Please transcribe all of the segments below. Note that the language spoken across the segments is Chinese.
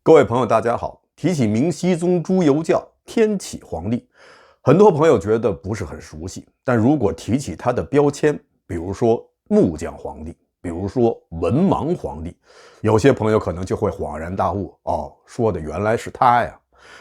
各位朋友，大家好。提起明熹宗朱由校天启皇帝，很多朋友觉得不是很熟悉。但如果提起他的标签，比如说木匠皇帝，比如说文盲皇帝，有些朋友可能就会恍然大悟，说的原来是他呀。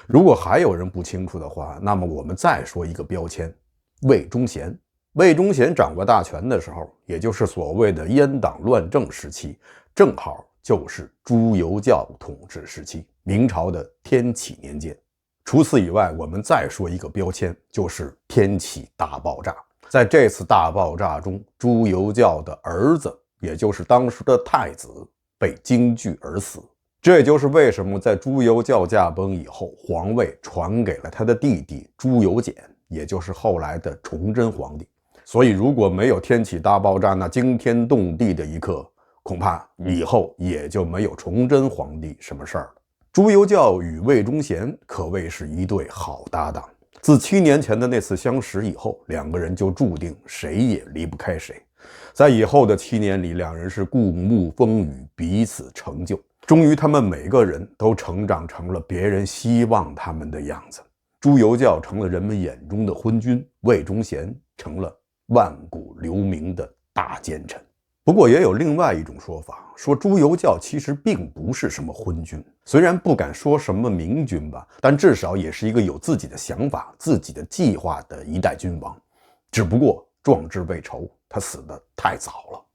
如果还有人不清楚的话，那么我们再说一个标签，魏忠贤。魏忠贤掌握大权的时候，也就是所谓的阉党乱政时期，正好就是朱由校统治时期，明朝的天启年间。除此以外，我们再说一个标签，就是天启大爆炸。在这次大爆炸中，朱由校的儿子，也就是当时的太子，被惊惧而死。这也就是为什么在朱由校驾崩以后，皇位传给了他的弟弟朱由检，也就是后来的崇祯皇帝。所以如果没有天启大爆炸那惊天动地的一刻，恐怕以后也就没有崇祯皇帝什么事儿了。朱由校与魏忠贤可谓是一对好搭档，自7年前的那次相识以后，两个人就注定谁也离不开谁。在以后的7年里，两人是共沐风雨，彼此成就。终于他们每个人都成长成了别人希望他们的样子。朱由校成了人们眼中的昏君，魏忠贤成了万古留名的大奸臣。不过也有另外一种说法，说朱由校其实并不是什么昏君，虽然不敢说什么明君吧，但至少也是一个有自己的想法、自己的计划的一代君王。只不过壮志未酬，他死得太早了。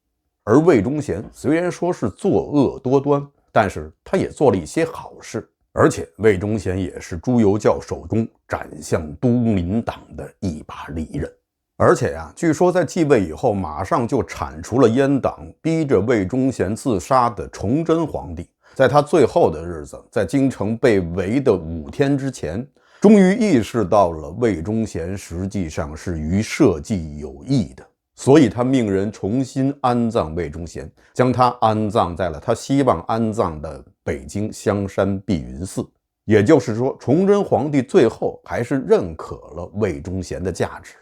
而魏忠贤虽然说是作恶多端，但是他也做了一些好事，而且魏忠贤也是朱由校手中斩向都民党的一把利刃。而且据说在继位以后，马上就铲除了阉党，逼着魏忠贤自杀的崇祯皇帝，在他最后的日子，在京城被围的5天之前，终于意识到了魏忠贤实际上是与社稷有益的，所以他命人重新安葬魏忠贤，将他安葬在了他希望安葬的北京香山碧云寺。也就是说，崇祯皇帝最后还是认可了魏忠贤的价值，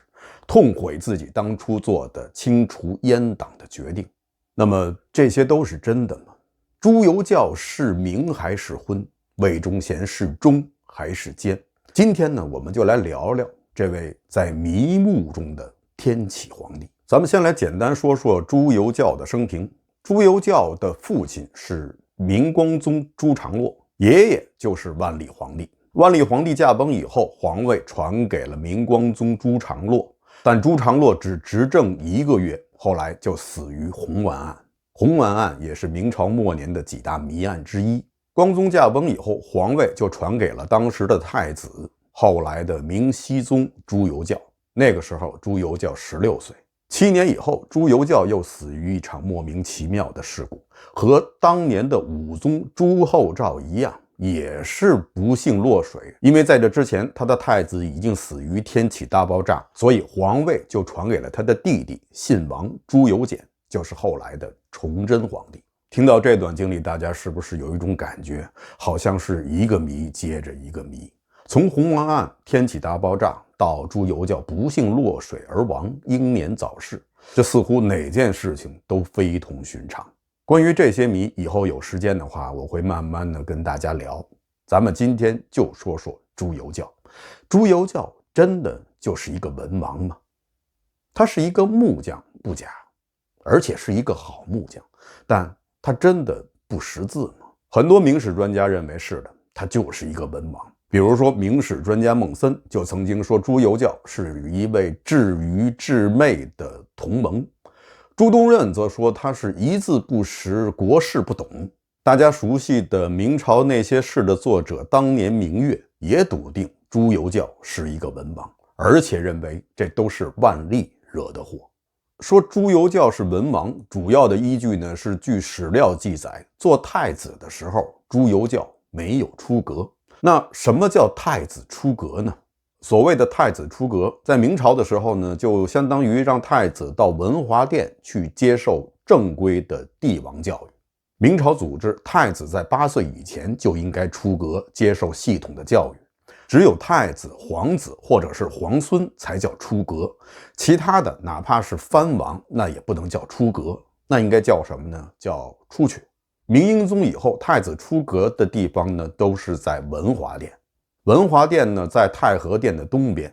痛悔自己当初做的清除阉党的决定。那么这些都是真的吗？朱由校是明还是昏？魏忠贤是忠还是奸？今天呢，我们就来聊聊这位在迷雾中的天启皇帝。咱们先来简单说说朱由校的生平。朱由校的父亲是明光宗朱常洛，爷爷就是万历皇帝。万历皇帝驾崩以后，皇位传给了明光宗朱常洛，但朱常洛只执政1个月，后来就死于红丸案。红丸案也是明朝末年的几大谜案之一。光宗驾崩以后，皇位就传给了当时的太子，后来的明熹宗朱由校。那个时候朱由校16岁。7年以后，朱由校又死于一场莫名其妙的事故，和当年的武宗朱厚照一样，也是不幸落水。因为在这之前，他的太子已经死于天启大爆炸，所以皇位就传给了他的弟弟信王朱由检，就是后来的崇祯皇帝。听到这段经历，大家是不是有一种感觉，好像是一个谜接着一个谜？从红丸案、天启大爆炸到朱由校不幸落水而亡、英年早逝，这似乎哪件事情都非同寻常。关于这些谜，以后有时间的话，我会慢慢的跟大家聊。咱们今天就说说朱由校。朱由校真的就是一个文王吗？他是一个木匠不假，而且是一个好木匠，但他真的不识字吗？很多明史专家认为是的，他就是一个文王。比如说明史专家孟森就曾经说朱由校是与一位至愚至昧的同盟。朱东任则说他是一字不识，国事不懂。大家熟悉的明朝那些事的作者当年明月也笃定朱由校是一个文王，而且认为这都是万历惹的祸。说朱由校是文王，主要的依据呢是据史料记载，做太子的时候朱由校没有出阁。那什么叫太子出阁呢？所谓的太子出阁，在明朝的时候呢，就相当于让太子到文华殿去接受正规的帝王教育。明朝组织，太子在8岁以前就应该出阁接受系统的教育，只有太子、皇子或者是皇孙才叫出阁，其他的哪怕是藩王，那也不能叫出阁，那应该叫什么呢？叫出去。明英宗以后，太子出阁的地方呢，都是在文华殿。文华殿呢，在太和殿的东边，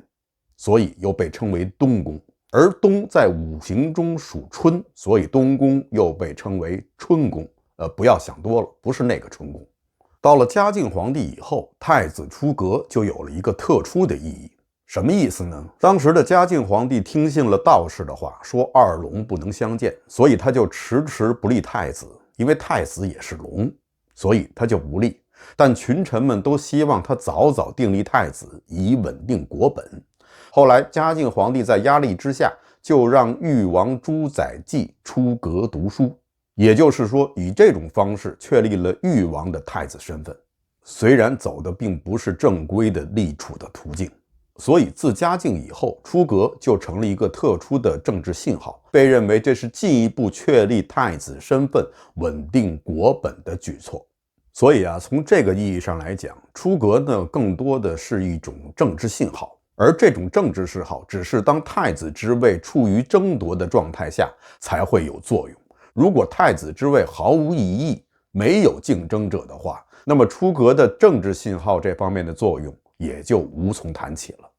所以又被称为东宫。而东在五行中属春，所以东宫又被称为春宫。不要想多了，不是那个春宫。到了嘉靖皇帝以后，太子出阁就有了一个特殊的意义。什么意思呢？当时的嘉靖皇帝听信了道士的话，说二龙不能相见，所以他就迟迟不立太子。因为太子也是龙，所以他就不立。但群臣们都希望他早早订立太子，以稳定国本。后来嘉靖皇帝在压力之下，就让誉王朱载冀出阁读书，也就是说，以这种方式确立了誉王的太子身份。虽然走的并不是正规的立储的途径，所以自嘉靖以后，出阁就成了一个特殊的政治信号，被认为这是进一步确立太子身份、稳定国本的举措。所以从这个意义上来讲，出阁呢更多的是一种政治信号，而这种政治信号只是当太子之位处于争夺的状态下才会有作用。如果太子之位毫无意义，没有竞争者的话，那么出阁的政治信号这方面的作用也就无从谈起了。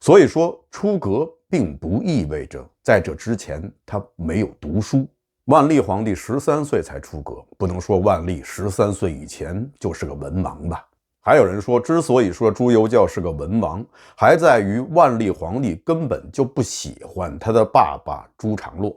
所以说，出阁并不意味着在这之前他没有读书。万历皇帝13岁才出阁，不能说万历13岁以前就是个文盲吧。还有人说，之所以说朱由校是个文盲，还在于万历皇帝根本就不喜欢他的爸爸朱常洛。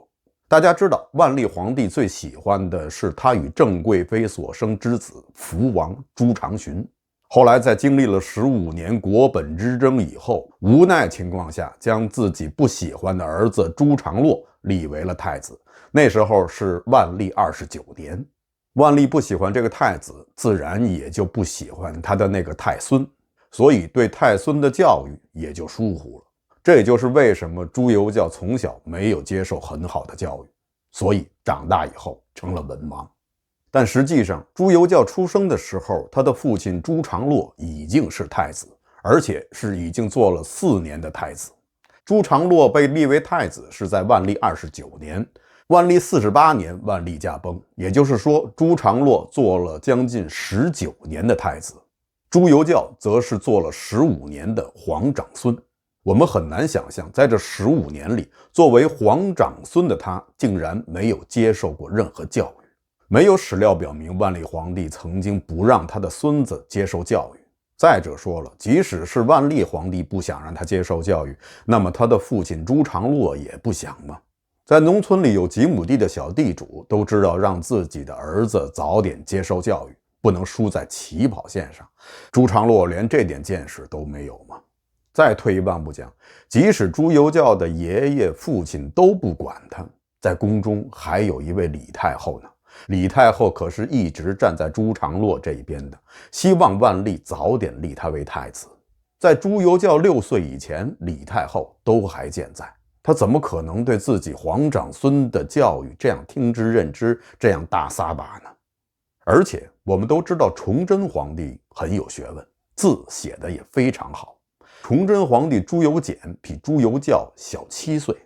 大家知道，万历皇帝最喜欢的是他与郑贵妃所生之子福王朱常洵。后来在经历了15年国本之争以后，无奈情况下将自己不喜欢的儿子朱常洛立为了太子。那时候是万历29年。万历不喜欢这个太子，自然也就不喜欢他的那个太孙，所以对太孙的教育也就疏忽了。这也就是为什么朱由校从小没有接受很好的教育，所以长大以后成了文盲。但实际上，朱由校出生的时候，他的父亲朱常洛已经是太子，而且是已经做了4年的太子。朱常洛被立为太子是在万历29年，万历48年万历驾崩，也就是说，朱常洛做了将近19年的太子，朱由校则是做了15年的皇长孙。我们很难想象，在这15年里，作为皇长孙的他竟然没有接受过任何教育。没有史料表明万历皇帝曾经不让他的孙子接受教育。再者说了，即使是万历皇帝不想让他接受教育，那么他的父亲朱常洛也不想吗？在农村里有几亩地的小地主都知道让自己的儿子早点接受教育，不能输在起跑线上。朱常洛连这点见识都没有吗？再退一万步讲，即使朱由校的爷爷父亲都不管他，在宫中还有一位李太后呢。李太后可是一直站在朱常洛这一边的，希望万历早点立他为太子。在朱由校6岁以前，李太后都还健在，他怎么可能对自己皇长孙的教育这样听之任之，这样大撒把呢？而且我们都知道崇祯皇帝很有学问，字写得也非常好。崇祯皇帝朱由检比朱由校小7岁，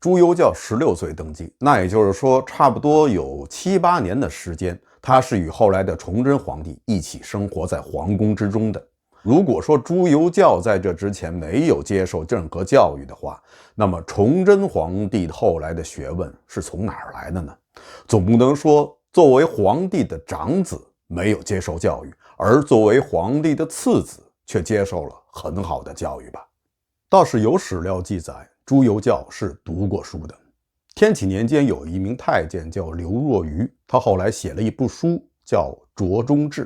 朱由校16岁登基，那也就是说差不多有7、8年的时间，他是与后来的崇祯皇帝一起生活在皇宫之中的。如果说朱由校在这之前没有接受任何教育的话，那么崇祯皇帝后来的学问是从哪儿来的呢？总不能说作为皇帝的长子没有接受教育，而作为皇帝的次子却接受了很好的教育吧。倒是有史料记载，朱由校是读过书的。天启年间有一名太监叫刘若愚，他后来写了一部书叫《酌中志》。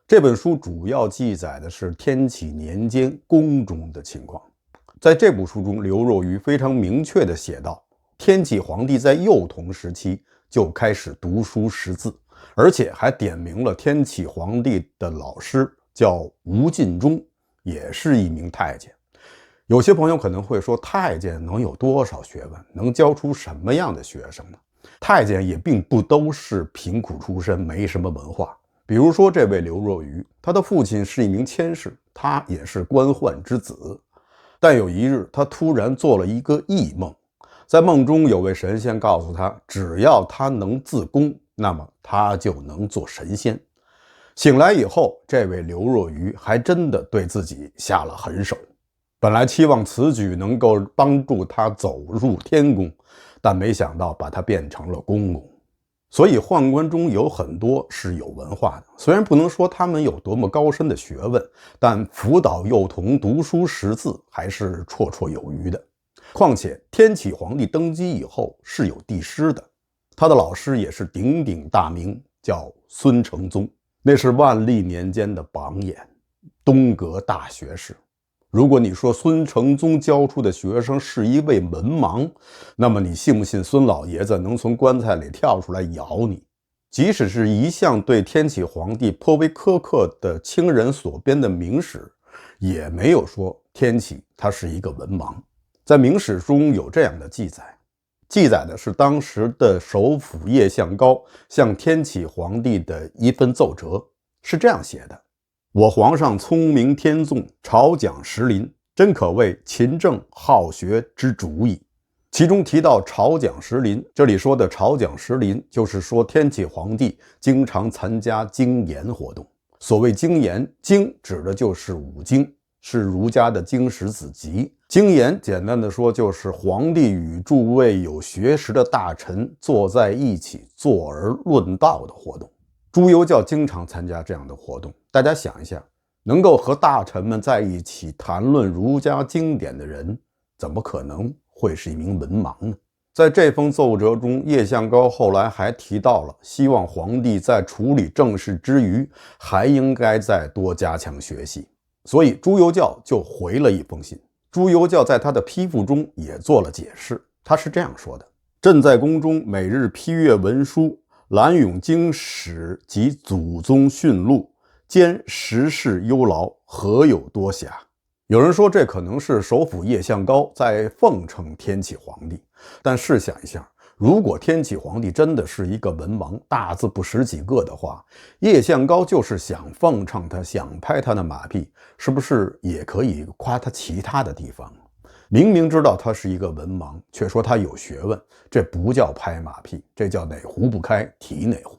这本书主要记载的是天启年间宫中的情况。在这部书中，刘若愚非常明确地写道，天启皇帝在幼童时期就开始读书识字，而且还点明了天启皇帝的老师叫吴进忠，也是一名太监。有些朋友可能会说，太监能有多少学问，能教出什么样的学生呢？太监也并不都是贫苦出身，没什么文化。比如说这位刘若愚，他的父亲是一名佥士，他也是官宦之子。但有一日，他突然做了一个异梦，在梦中有位神仙告诉他，只要他能自宫，那么他就能做神仙。醒来以后，这位刘若愚还真的对自己下了狠手。本来期望此举能够帮助他走入天宫，但没想到把他变成了公公。所以宦官中有很多是有文化的，虽然不能说他们有多么高深的学问，但辅导幼童读书识字还是绰绰有余的。况且天启皇帝登基以后是有帝师的，他的老师也是鼎鼎大名，叫孙承宗，那是万历年间的榜眼，东阁大学士。如果你说孙承宗教出的学生是一位文盲，那么你信不信孙老爷子能从棺材里跳出来咬你？即使是一向对天启皇帝颇为苛刻的清人所编的明史，也没有说天启他是一个文盲。在明史中有这样的记载，记载的是当时的首辅叶向高向天启皇帝的一份奏折，是这样写的：我皇上聪明天纵，朝讲识林，真可谓勤政好学之主矣。其中提到朝讲识林，这里说的朝讲识林，就是说天启皇帝经常参加经研活动。所谓经研，经指的就是五经，是儒家的经史子集。经研简单的说，就是皇帝与诸位有学识的大臣坐在一起坐而论道的活动。朱由校经常参加这样的活动。大家想一下，能够和大臣们在一起谈论儒家经典的人，怎么可能会是一名文盲呢？在这封奏折中，叶向高后来还提到了希望皇帝在处理政事之余，还应该再多加强学习。所以朱由校就回了一封信。朱由校在他的批复中也做了解释，他是这样说的：朕在宫中每日批阅文书，览咏经史及祖宗训录，兼时事忧劳，何有多暇？有人说这可能是首辅叶向高在奉承天启皇帝，但试想一下，如果天启皇帝真的是一个文盲，大字不识几个的话，叶向高就是想奉承他，想拍他的马屁，是不是也可以夸他其他的地方？明明知道他是一个文盲，却说他有学问，这不叫拍马屁，这叫哪壶不开提哪壶。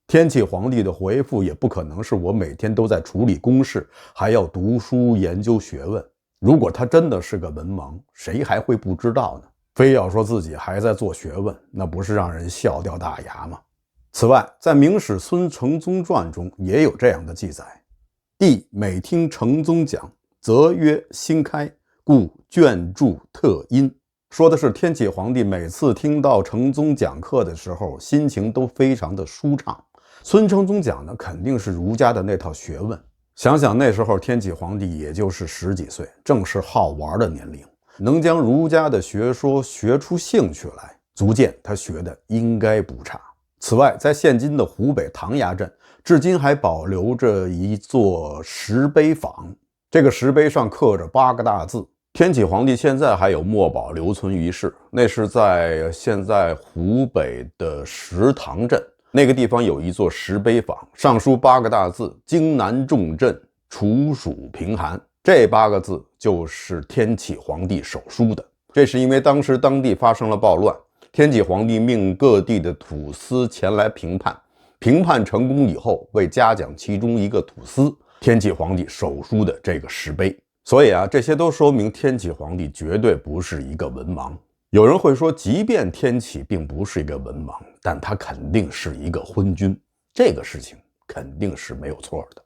天启皇帝的回复也不可能是我每天都在处理公事，还要读书研究学问。如果他真的是个文盲，谁还会不知道呢？非要说自己还在做学问，那不是让人笑掉大牙吗？此外，在明史孙承宗传中也有这样的记载：帝每听承宗讲，则曰心开，故卷注特音。说的是天启皇帝每次听到承宗讲课的时候，心情都非常的舒畅。孙承宗讲的肯定是儒家的那套学问。想想那时候天启皇帝也就是10几岁，正是好玩的年龄，能将儒家的学说学出兴趣来，足见他学的应该不差。此外，在现今的湖北唐崖镇，至今还保留着一座石碑坊，这个石碑上刻着8个大字。天启皇帝现在还有墨宝留存于世，那是在现在湖北的石塘镇，那个地方有一座石碑坊，上书8个大字：荆南重镇，处属贫寒。这8个字就是天启皇帝手书的。这是因为当时当地发生了暴乱，天启皇帝命各地的土司前来平叛，平叛成功以后，为嘉奖其中一个土司，天启皇帝手书的这个石碑。所以这些都说明天启皇帝绝对不是一个文盲。有人会说，即便天启并不是一个文盲，但他肯定是一个昏君，这个事情肯定是没有错的。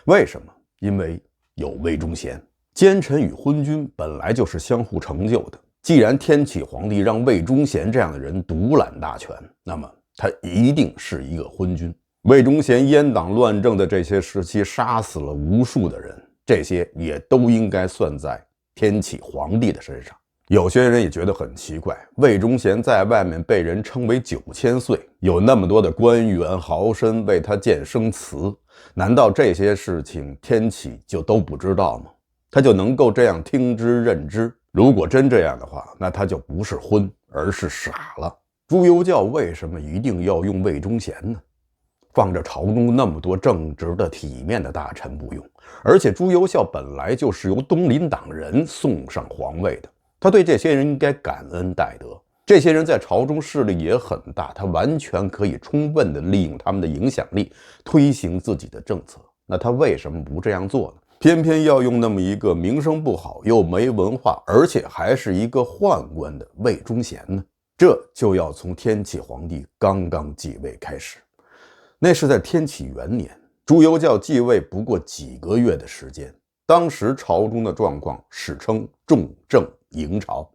为什么？因为有魏忠贤。奸臣与昏君本来就是相互成就的，既然天启皇帝让魏忠贤这样的人独揽大权，那么他一定是一个昏君。魏忠贤阉党乱政的这些时期，杀死了无数的人，这些也都应该算在天启皇帝的身上。有些人也觉得很奇怪，魏忠贤在外面被人称为9000岁，有那么多的官员豪绅为他建生祠，难道这些事情天启就都不知道吗？他就能够这样听之任之？如果真这样的话，那他就不是昏，而是傻了。朱由校为什么一定要用魏忠贤呢？放着朝中那么多正直的体面的大臣不用，而且朱由校本来就是由东林党人送上皇位的，他对这些人应该感恩戴德。这些人在朝中势力也很大，他完全可以充分的利用他们的影响力推行自己的政策。那他为什么不这样做呢？偏偏要用那么一个名声不好又没文化，而且还是一个宦官的魏忠贤呢？这就要从天启皇帝刚刚继位开始。那是在天启元年，朱由校继位不过几个月的时间。当时朝中的状况史称重政营朝。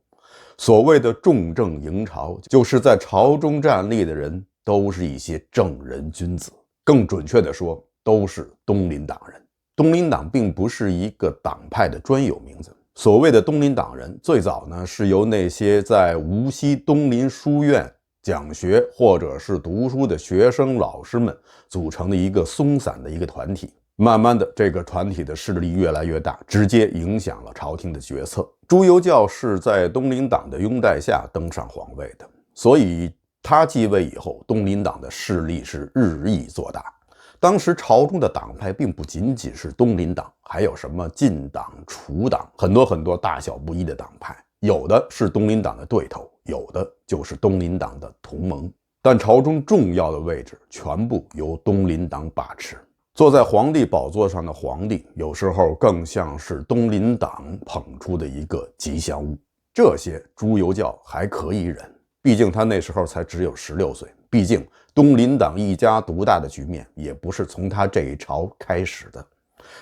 所谓的重政营朝，就是在朝中站立的人都是一些正人君子，更准确的说，都是东林党人。东林党并不是一个党派的专有名字，所谓的东林党人，最早呢是由那些在无锡东林书院讲学或者是读书的学生老师们组成的一个松散的一个团体。慢慢的，这个团体的势力越来越大，直接影响了朝廷的决策。朱由校是在东林党的拥戴下登上皇位的，所以他继位以后，东林党的势力是日益做大。当时朝中的党派并不仅仅是东林党，还有什么晋党、楚党，很多大小不一的党派，有的是东林党的对头，有的就是东林党的同盟。但朝中重要的位置全部由东林党把持。坐在皇帝宝座上的皇帝，有时候更像是东林党捧出的一个吉祥物。这些朱由校还可以忍，毕竟他那时候才只有16岁。毕竟东林党一家独大的局面也不是从他这一朝开始的。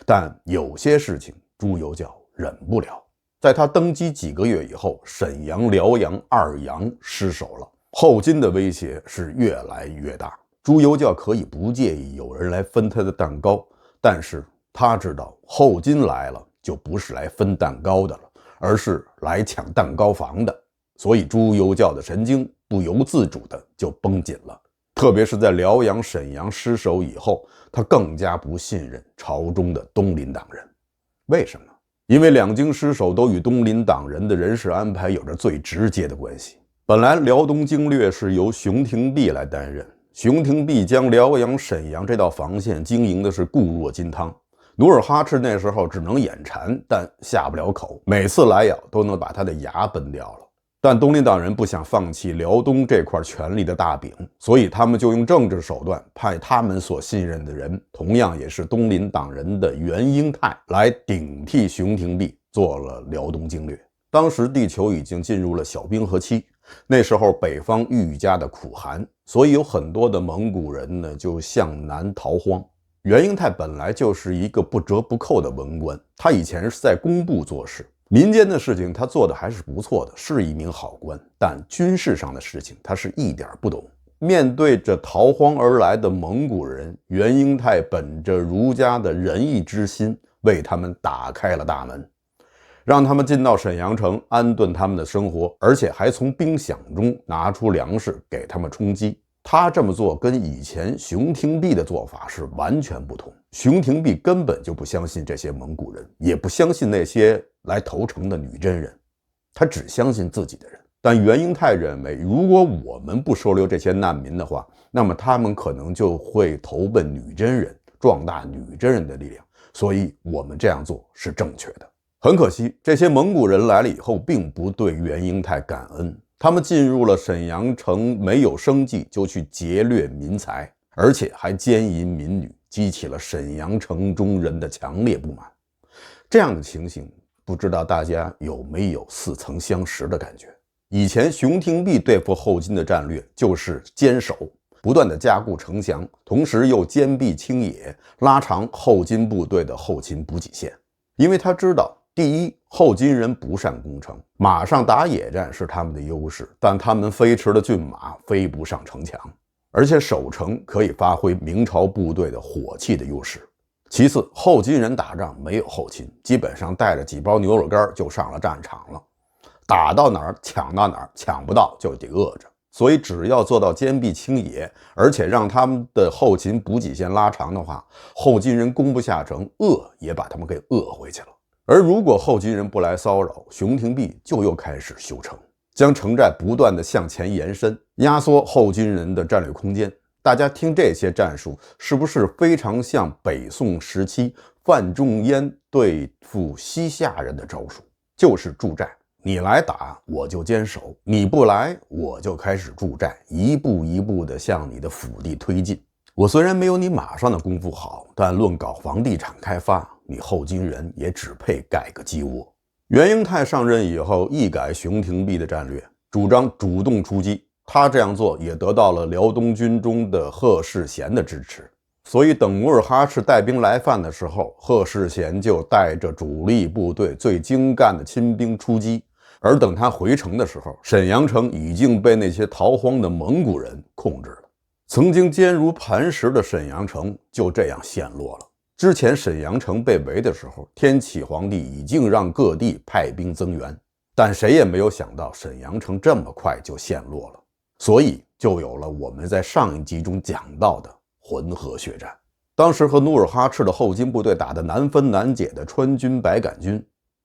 但有些事情朱由校忍不了。在他登基几个月以后，沈阳、辽阳二阳失守了，后金的威胁是越来越大。朱由校可以不介意有人来分他的蛋糕，但是他知道后金来了就不是来分蛋糕的了，而是来抢蛋糕房的。所以朱由校的神经不由自主的就绷紧了。特别是在辽阳、沈阳失守以后，他更加不信任朝中的东林党人。为什么？因为两京失守都与东林党人的人事安排有着最直接的关系。本来辽东经略是由熊廷弼来担任，熊廷弼将辽阳、沈阳这道防线经营的是固若金汤。努尔哈赤那时候只能眼馋，但下不了口，每次来咬都能把他的牙崩掉了。但东林党人不想放弃辽东这块权力的大饼，所以他们就用政治手段派他们所信任的人，同样也是东林党人的袁英泰来顶替熊廷弼做了辽东经略。当时地球已经进入了小冰河期，那时候北方愈加的苦寒，所以有很多的蒙古人呢就向南逃荒。袁英泰本来就是一个不折不扣的文官，他以前是在工部做事，民间的事情他做的还是不错的，是一名好官，但军事上的事情他是一点不懂。面对着逃荒而来的蒙古人，袁英泰本着儒家的仁义之心，为他们打开了大门，让他们进到沈阳城安顿他们的生活，而且还从兵饷中拿出粮食给他们充饥。他这么做跟以前熊廷弼的做法是完全不同。熊廷弼根本就不相信这些蒙古人，也不相信那些来投诚的女真人，他只相信自己的人。但袁英泰认为，如果我们不收留这些难民的话，那么他们可能就会投奔女真人，壮大女真人的力量，所以我们这样做是正确的。很可惜，这些蒙古人来了以后并不对袁英泰感恩，他们进入了沈阳城，没有生计就去劫掠民财，而且还奸淫民女，激起了沈阳城中人的强烈不满。这样的情形，不知道大家有没有似曾相识的感觉？以前熊廷弼对付后金的战略就是坚守，不断的加固城墙，同时又坚壁清野，拉长后金部队的后勤补给线。因为他知道，第一，后金人不善攻城，马上打野战是他们的优势，但他们飞驰的骏马飞不上城墙，而且守城可以发挥明朝部队的火器的优势。其次，后金人打仗没有后勤，基本上带着几包牛肉干就上了战场了，打到哪儿抢到哪儿，抢不到就得饿着。所以只要做到坚壁清野，而且让他们的后勤补给线拉长的话，后金人攻不下城，饿也把他们给饿回去了。而如果后金人不来骚扰，熊廷弼就又开始修城，将城寨不断的向前延伸，压缩后金人的战略空间。大家听这些战术，是不是非常像北宋时期范仲淹对付西夏人的招数？就是筑寨，你来打我就坚守，你不来我就开始驻寨，一步一步地向你的腹地推进。我虽然没有你马上的功夫好，但论搞房地产开发，你后金人也只配盖个鸡窝。袁英泰上任以后，一改熊廷弼的战略，主张主动出击。他这样做也得到了辽东军中的贺世贤的支持。所以等努尔哈赤带兵来犯的时候，贺世贤就带着主力部队最精干的亲兵出击。而等他回城的时候，沈阳城已经被那些逃荒的蒙古人控制了。曾经坚如磐石的沈阳城就这样陷落了。之前沈阳城被围的时候，天启皇帝已经让各地派兵增援，但谁也没有想到沈阳城这么快就陷落了。所以就有了我们在上一集中讲到的浑河血战。当时和努尔哈赤的后金部队打得难分难解的川军白杆军，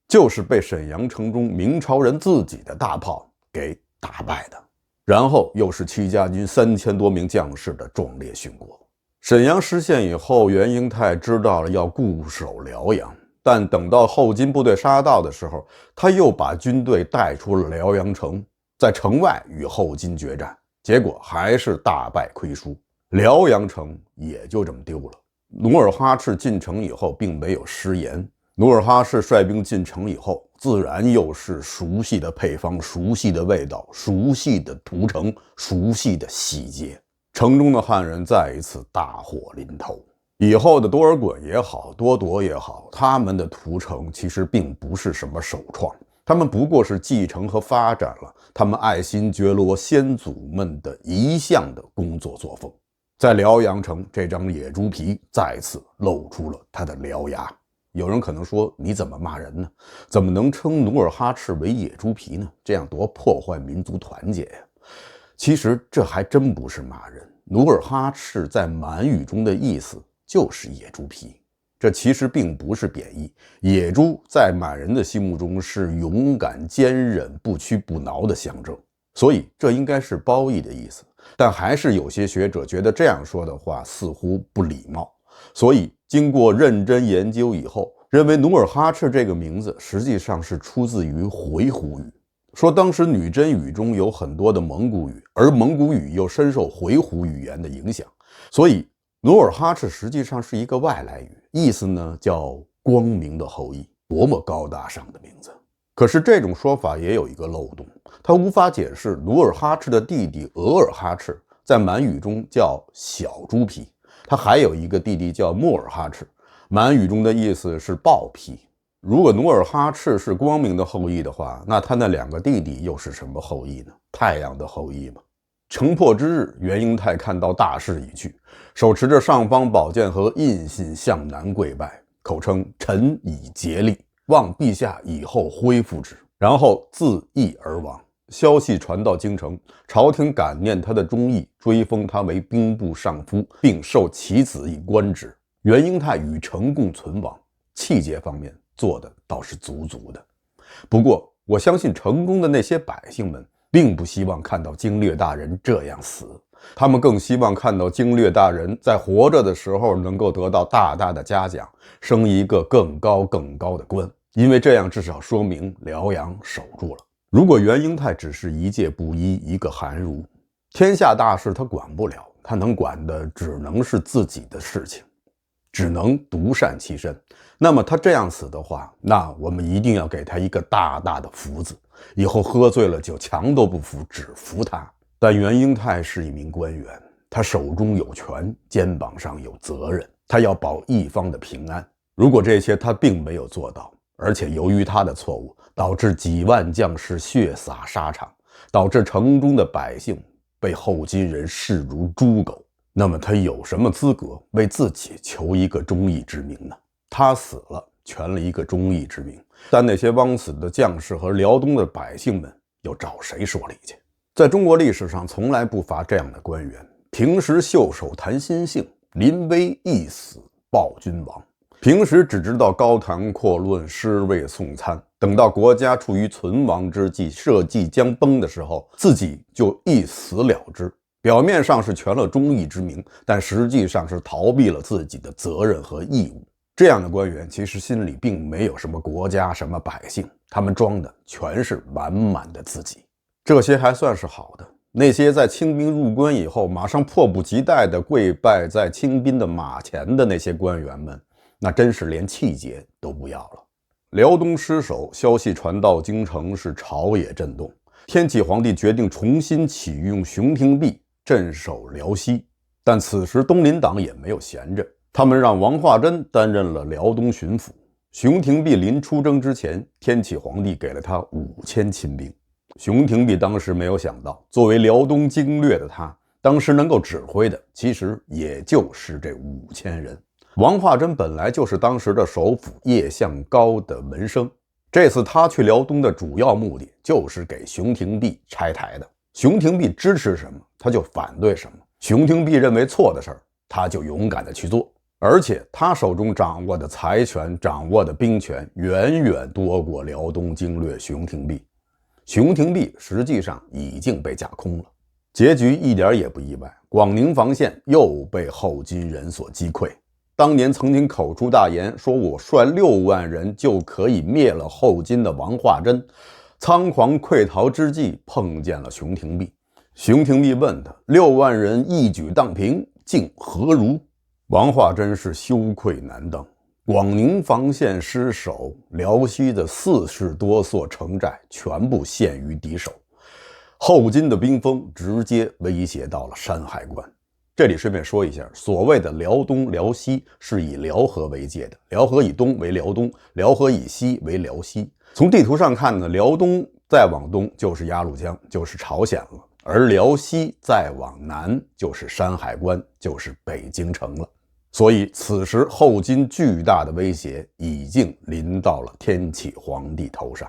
就是被沈阳城中明朝人自己的大炮给打败的。然后又是戚家军3000多名将士的壮烈殉国。沈阳失陷以后，袁英泰知道了要固守辽阳，但等到后金部队杀到的时候，他又把军队带出了辽阳城，在城外与后金决战，结果还是大败亏输，辽阳城也就这么丢了。努尔哈赤进城以后并没有食言，努尔哈赤率兵进城以后，自然又是熟悉的配方、熟悉的味道、熟悉的屠城、熟悉的细节。城中的汉人再一次大祸临头。以后的多尔衮也好，多铎也好，他们的屠城其实并不是什么首创，他们不过是继承和发展了他们爱新觉罗先祖们的一向的工作作风。在辽阳城，这张野猪皮再次露出了他的獠牙。有人可能说，你怎么骂人呢？怎么能称努尔哈赤为野猪皮呢？这样多破坏民族团结呀！其实这还真不是骂人，努尔哈赤在满语中的意思就是野猪皮，这其实并不是贬义。野猪在满人的心目中是勇敢、坚韧、不屈不挠的象征，所以这应该是褒义的意思。但还是有些学者觉得这样说的话似乎不礼貌，所以经过认真研究以后，认为努尔哈赤这个名字实际上是出自于回鹘语。说当时女真语中有很多的蒙古语，而蒙古语又深受回鹘语言的影响，所以努尔哈赤实际上是一个外来语，意思呢叫光明的后裔，多么高大上的名字。可是这种说法也有一个漏洞，它无法解释努尔哈赤的弟弟额尔哈赤在满语中叫小猪皮，他还有一个弟弟叫莫尔哈赤，满语中的意思是豹皮。如果努尔哈赤是光明的后裔的话，那他那两个弟弟又是什么后裔呢？太阳的后裔吗？城破之日，袁英泰看到大势已去，手持着尚方宝剑和印信向南跪拜，口称臣已竭力，望陛下以后恢复之，然后自缢而亡。消息传到京城，朝廷感念他的忠义，追封他为兵部尚书，并授其子以官职。袁英泰与城共存亡，气节方面做的倒是足足的。不过我相信城中的那些百姓们并不希望看到经略大人这样死，他们更希望看到经略大人在活着的时候能够得到大大的嘉奖，升一个更高的官，因为这样至少说明辽阳守住了。如果袁英泰只是一介布衣，一个寒儒，天下大事他管不了，他能管的只能是自己的事情，只能独善其身。那么他这样死的话，那我们一定要给他一个大大的福字，以后喝醉了酒强都不服，只服他。但袁英泰是一名官员，他手中有权，肩膀上有责任，他要保一方的平安。如果这些他并没有做到，而且由于他的错误，导致几万将士血洒沙场，导致城中的百姓被后金人视如猪狗，那么他有什么资格为自己求一个忠义之名呢？他死了，全了一个忠义之名，但那些枉死的将士和辽东的百姓们又找谁说理去？在中国历史上从来不乏这样的官员，平时袖手谈心性，临危一死报君王。平时只知道高谈阔论，尸位送餐，等到国家处于存亡之际，社稷将崩的时候，自己就一死了之。表面上是全了忠义之名，但实际上是逃避了自己的责任和义务。这样的官员其实心里并没有什么国家、什么百姓，他们装的全是满满的自己。这些还算是好的，那些在清兵入关以后马上迫不及待地跪拜在清兵的马前的那些官员们，那真是连气节都不要了。辽东失守，消息传到京城，是朝野震动。天启皇帝决定重新启用熊廷弼镇守辽西，但此时东林党也没有闲着，他们让王化贞担任了辽东巡抚。熊廷弼临出征之前，天启皇帝给了他5000亲兵。熊廷弼当时没有想到，作为辽东经略的他，当时能够指挥的其实也就是这5000人。王化贞本来就是当时的首辅叶向高的门生，这次他去辽东的主要目的就是给熊廷弼拆台的。熊廷弼支持什么，他就反对什么；熊廷弼认为错的事儿，他就勇敢的去做。而且他手中掌握的财权、掌握的兵权，远远多过辽东经略熊廷弼。熊廷弼实际上已经被架空了，结局一点也不意外，广宁防线又被后金人所击溃。当年曾经口出大言说我率6万人就可以灭了后金的王化贞，仓皇溃逃之际碰见了熊廷弼。熊廷弼问他：6万人一举荡平，竟何如？王化贞是羞愧难当。广宁防线失守，辽西的40多所城寨全部陷于敌手，后金的兵锋直接威胁到了山海关。这里顺便说一下，所谓的辽东、辽西是以辽河为界的，辽河以东为辽东，辽河以西为辽西。从地图上看呢，辽东再往东就是鸭绿江，就是朝鲜了，而辽西再往南就是山海关，就是北京城了。所以此时后金巨大的威胁已经临到了天启皇帝头上，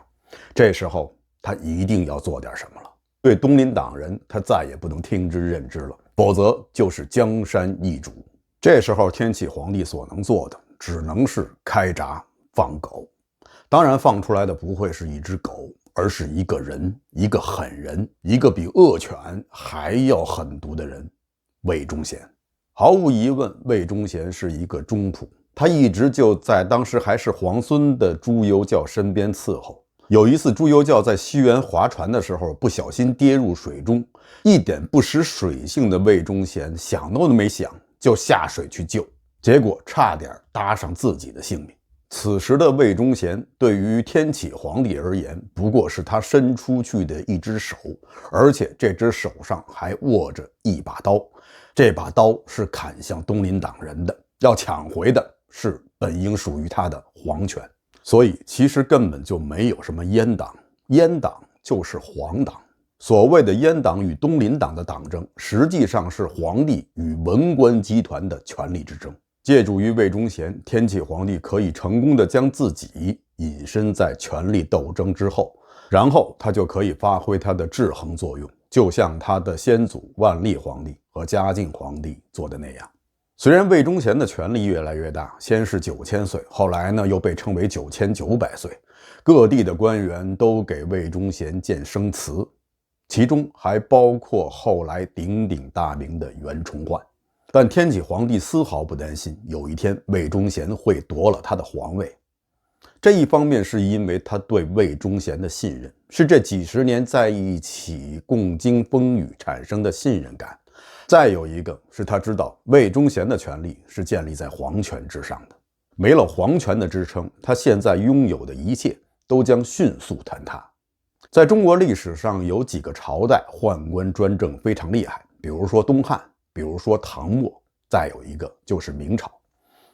这时候他一定要做点什么了。对东林党人，他再也不能听之任之了，否则就是江山易主。这时候天启皇帝所能做的只能是开闸放狗，当然放出来的不会是一只狗，而是一个人，一个狠人，一个比恶犬还要狠毒的人——魏忠贤。毫无疑问，魏忠贤是一个忠仆，他一直就在当时还是皇孙的朱由校身边伺候。有一次朱由校在西园划船的时候不小心跌入水中，一点不识水性的魏忠贤想都没想就下水去救，结果差点搭上自己的性命。此时的魏忠贤对于天启皇帝而言，不过是他伸出去的一只手，而且这只手上还握着一把刀，这把刀是砍向东林党人的，要抢回的是本应属于他的皇权。所以其实根本就没有什么阉党，阉党就是皇党。所谓的阉党与东林党的党争，实际上是皇帝与文官集团的权力之争。借助于魏忠贤，天启皇帝可以成功的将自己隐身在权力斗争之后，然后他就可以发挥他的制衡作用，就像他的先祖万历皇帝和嘉靖皇帝做的那样。虽然魏忠贤的权力越来越大，先是9000岁，后来呢又被称为9900岁，各地的官员都给魏忠贤建生祠，其中还包括后来鼎鼎大名的袁崇焕。但天启皇帝丝毫不担心有一天魏忠贤会夺了他的皇位。这一方面是因为他对魏忠贤的信任，是这几十年在一起共经风雨产生的信任感。再有一个是他知道魏忠贤的权力是建立在皇权之上的，没了皇权的支撑，他现在拥有的一切都将迅速坍塌。在中国历史上有几个朝代宦官专政非常厉害，比如说东汉，比如说唐末，再有一个就是明朝。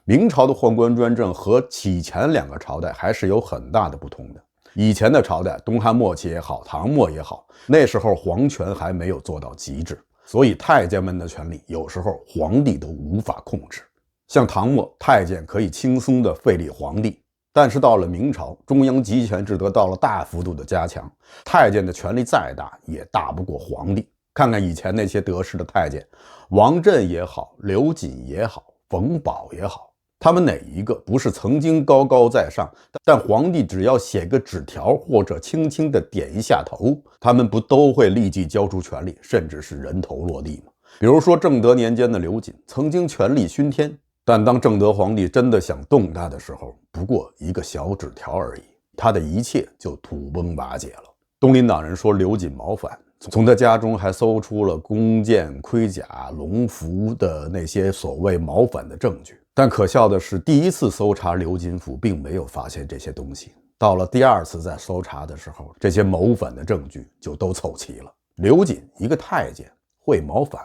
明朝的宦官专政和以前2个朝代还是有很大的不同的。以前的朝代，东汉末期也好，唐末也好，那时候皇权还没有做到极致，所以太监们的权力有时候皇帝都无法控制。像唐末，太监可以轻松地废立皇帝，但是到了明朝，中央集权制得到了大幅度的加强，太监的权力再大也大不过皇帝。看看以前那些得势的太监，王振也好，刘瑾也好，冯保也好，他们哪一个不是曾经高高在上，但皇帝只要写个纸条或者轻轻地点一下头，他们不都会立即交出权力，甚至是人头落地吗？比如说正德年间的刘瑾曾经权力熏天，但当正德皇帝真的想动他的时候，不过一个小纸条而已，他的一切就土崩瓦解了。东林党人说刘瑾谋反，从他家中还搜出了弓箭、盔甲、龙符的那些所谓谋反的证据。但可笑的是，第一次搜查刘瑾府并没有发现这些东西，到了第二次再搜查的时候，这些谋反的证据就都凑齐了。刘瑾一个太监会谋反，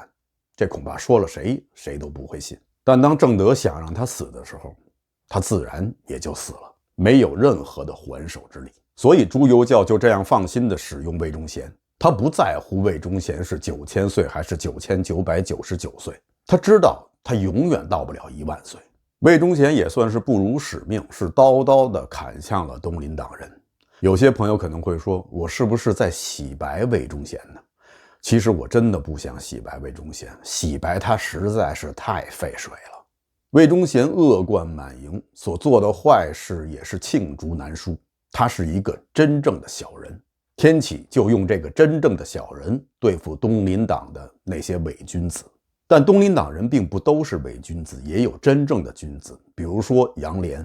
这恐怕说了谁都不会信。但当正德想让他死的时候，他自然也就死了，没有任何的还手之力。所以朱由校就这样放心地使用魏忠贤，他不在乎魏忠贤是9000岁还是9999岁，他知道他永远到不了10000岁。魏忠贤也算是不辱使命，是刀刀地砍向了东林党人。有些朋友可能会说，我是不是在洗白魏忠贤呢？其实我真的不想洗白魏忠贤，洗白他实在是太费水了。魏忠贤恶贯满盈，所做的坏事也是罄竹难书，他是一个真正的小人。天启就用这个真正的小人对付东林党的那些伪君子。但东林党人并不都是伪君子，也有真正的君子，比如说杨涟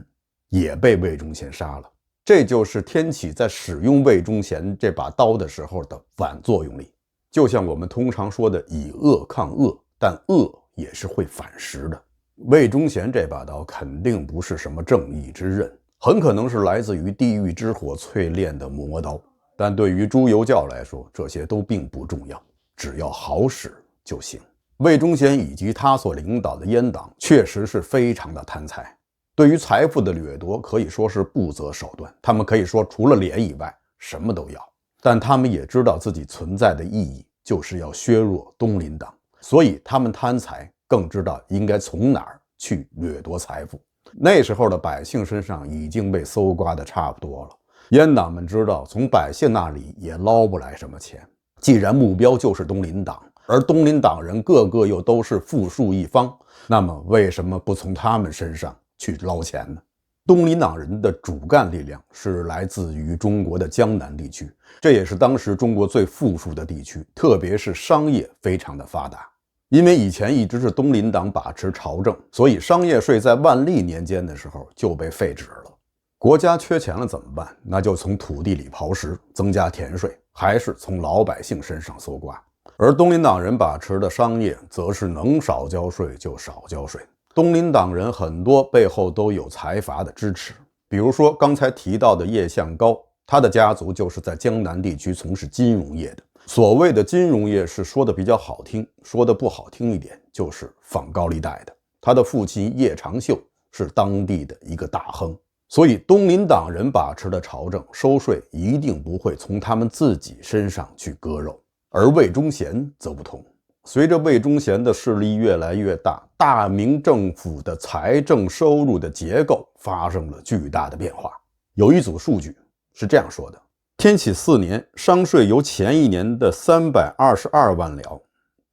也被魏忠贤杀了。这就是天启在使用魏忠贤这把刀的时候的反作用力。就像我们通常说的以恶抗恶，但恶也是会反噬的。魏忠贤这把刀肯定不是什么正义之刃，很可能是来自于地狱之火淬炼的魔刀。但对于朱由校来说，这些都并不重要，只要好使就行。魏忠贤以及他所领导的阉党确实是非常的贪财，对于财富的掠夺可以说是不择手段，他们可以说除了脸以外什么都要。但他们也知道自己存在的意义就是要削弱东林党，所以他们贪财，更知道应该从哪儿去掠夺财富。那时候的百姓身上已经被搜刮的差不多了，阉党们知道从百姓那里也捞不来什么钱，既然目标就是东林党，而东林党人个个又都是富庶一方，那么为什么不从他们身上去捞钱呢？东林党人的主干力量是来自于中国的江南地区，这也是当时中国最富庶的地区，特别是商业非常的发达。因为以前一直是东林党把持朝政，所以商业税在万历年间的时候就被废止了。国家缺钱了怎么办？那就从土地里刨食，增加田税，还是从老百姓身上搜刮。而东林党人把持的商业则是能少交税就少交税。东林党人很多背后都有财阀的支持，比如说刚才提到的叶向高，他的家族就是在江南地区从事金融业的。所谓的金融业是说的比较好听，说的不好听一点就是放高利贷的。他的父亲叶长秀是当地的一个大亨，所以东林党人把持的朝政收税一定不会从他们自己身上去割肉。而魏忠贤则不同，随着魏忠贤的势力越来越大，大明政府的财政收入的结构发生了巨大的变化。有一组数据是这样说的：天启4年，商税由前一年的322万两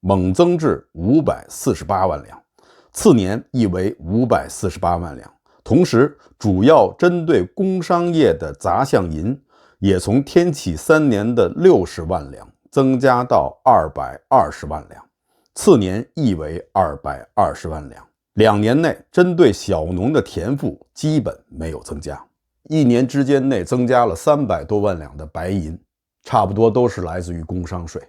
猛增至548万两，次年亦为548万两。同时，主要针对工商业的杂项银也从天启3年的60万两增加到220万两，次年亦为220万两。2年内，针对小农的田赋基本没有增加。1年之间内增加了300多万两的白银，差不多都是来自于工商税。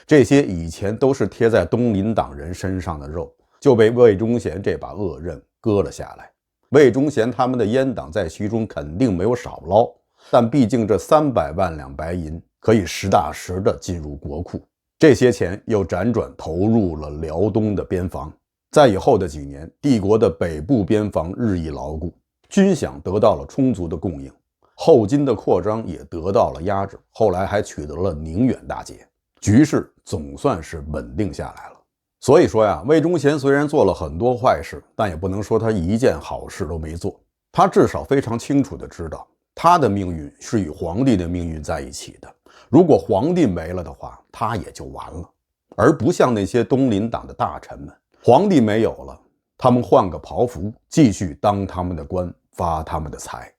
这些以前都是贴在东林党人身上的肉，就被魏忠贤这把恶刃割了下来。魏忠贤他们的阉党在其中肯定没有少捞，但毕竟这300万两白银可以实打实的进入国库，这些钱又辗转投入了辽东的边防。在以后的几年，帝国的北部边防日益牢固，军饷得到了充足的供应，后金的扩张也得到了压制，后来还取得了宁远大捷，局势总算是稳定下来了。所以说呀，魏忠贤虽然做了很多坏事，但也不能说他一件好事都没做。他至少非常清楚地知道，他的命运是与皇帝的命运在一起的。如果皇帝没了的话，他也就完了。而不像那些东林党的大臣们，皇帝没有了，他们换个袍服，继续当他们的官，发他们的财。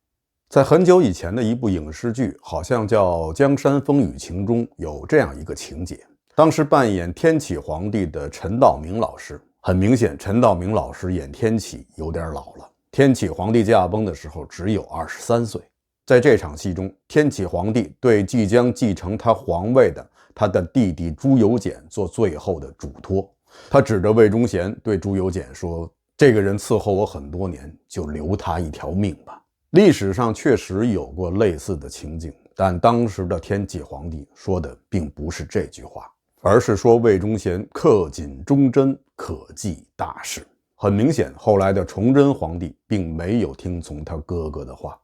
在很久以前的一部影视剧，好像叫《江山风雨情》中有这样一个情节。当时扮演天启皇帝的陈道明老师很明显，陈道明老师演天启有点老了。天启皇帝驾崩的时候只有23岁。在这场戏中，天启皇帝对即将继承他皇位的他的弟弟朱由检做最后的嘱托。他指着魏忠贤对朱由检说：“这个人伺候我很多年，就留他一条命吧。”历史上确实有过类似的情景，但当时的天启皇帝说的并不是这句话，而是说魏忠贤恪谨忠贞，可继大事。很明显，后来的崇祯皇帝并没有听从他哥哥的话，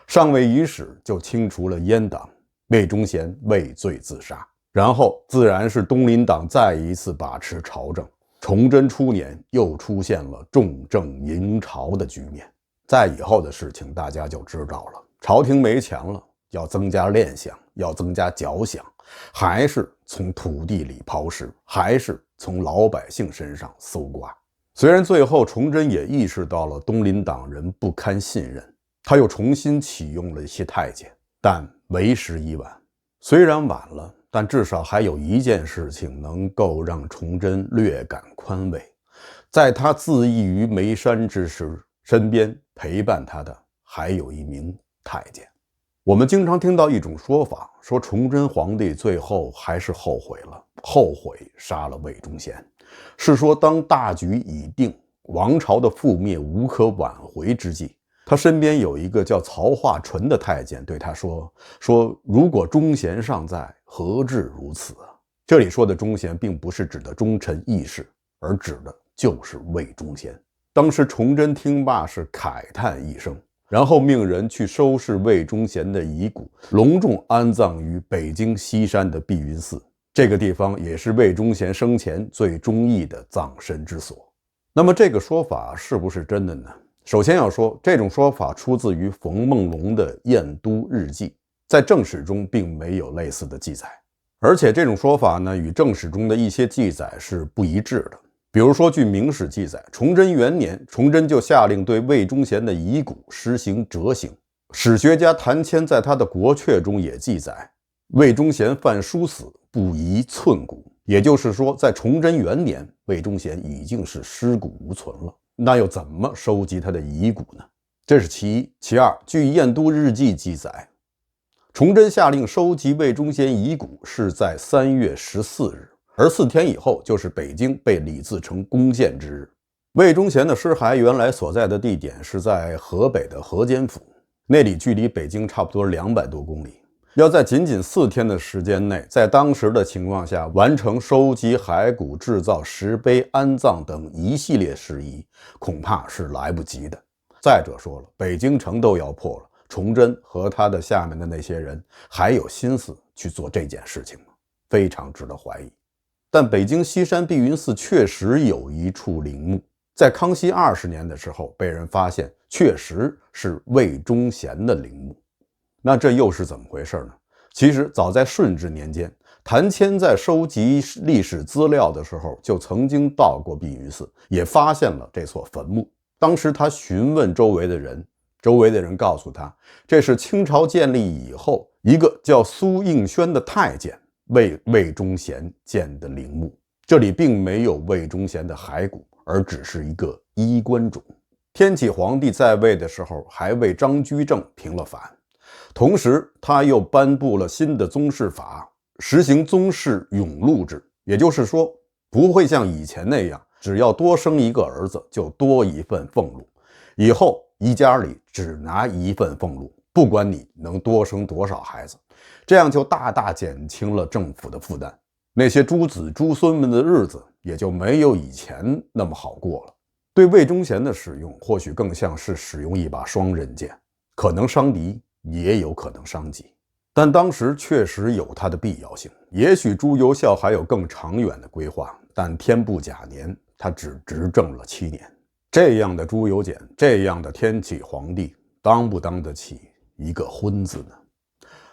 尚未已始就清除了阉党，魏忠贤畏罪自杀。然后自然是东林党再一次把持朝政。崇祯初年又出现了重政迎朝的局面。在以后的事情大家就知道了，朝廷没钱了，要增加练饷，要增加缴饷，还是从土地里刨食，还是从老百姓身上搜刮。虽然最后崇祯也意识到了东林党人不堪信任，他又重新启用了一些太监，但为时已晚。虽然晚了，但至少还有一件事情能够让崇祯略感宽慰，在他自缢于眉山之时，身边陪伴他的还有一名太监。我们经常听到一种说法，说崇祯皇帝最后还是后悔了，后悔杀了魏忠贤，是说当大局已定，王朝的覆灭无可挽回之际，他身边有一个叫曹化纯的太监对他说如果忠贤尚在，何至如此啊？这里说的忠贤并不是指的忠臣义士，而指的就是魏忠贤。当时崇祯听罢是慨叹一声，然后命人去收拾魏忠贤的遗骨，隆重安葬于北京西山的碧云寺。这个地方也是魏忠贤生前最中意的葬身之所。那么这个说法是不是真的呢？首先要说，这种说法出自于冯梦龙的《燕都日记》，在正史中并没有类似的记载，而且这种说法呢，与正史中的一些记载是不一致的。比如说，据明史记载，崇祯元年，崇祯就下令对魏忠贤的遗骨实行折刑。史学家谭谦在他的《国阙》中也记载，魏忠贤犯殊死，不遗寸骨。也就是说，在崇祯元年，魏忠贤已经是尸骨无存了，那又怎么收集他的遗骨呢？这是其一。其二，据《燕都日记》记载，崇祯下令收集魏忠贤遗骨是在3月14日，而4天以后就是北京被李自成攻陷之日。魏忠贤的尸骸原来所在的地点是在河北的河间府，那里距离北京差不多200多公里。要在仅仅4天的时间内，在当时的情况下完成收集骸骨、制造石碑、安葬等一系列事宜，恐怕是来不及的。再者说了，北京城都要破了，崇祯和他的下面的那些人还有心思去做这件事情吗？非常值得怀疑。但北京西山碧云寺确实有一处陵墓，在康熙20年的时候被人发现，确实是魏忠贤的陵墓。那这又是怎么回事呢？其实早在顺治年间，谭谦在收集历史资料的时候就曾经到过碧云寺，也发现了这所坟墓。当时他询问周围的人，周围的人告诉他，这是清朝建立以后一个叫苏应宣的太监为魏忠贤建的陵墓，这里并没有魏忠贤的骸骨，而只是一个衣冠冢。天启皇帝在位的时候还为张居正平了反，同时他又颁布了新的宗室法，实行宗室永禄制，也就是说不会像以前那样只要多生一个儿子就多一份俸禄，以后一家里只拿一份俸禄，不管你能多生多少孩子，这样就大大减轻了政府的负担，那些诸子诸孙们的日子也就没有以前那么好过了。对魏忠贤的使用或许更像是使用一把双刃剑，可能伤敌，也有可能伤己，但当时确实有它的必要性。也许朱由校还有更长远的规划，但天不假年，他只执政了7年。这样的朱由检，这样的天启皇帝，当不当得起一个昏字呢？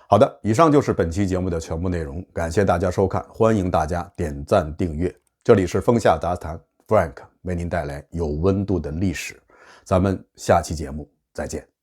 好的，以上就是本期节目的全部内容，感谢大家收看，欢迎大家点赞订阅。这里是风下杂谈 Frank 为您带来有温度的历史，咱们下期节目再见。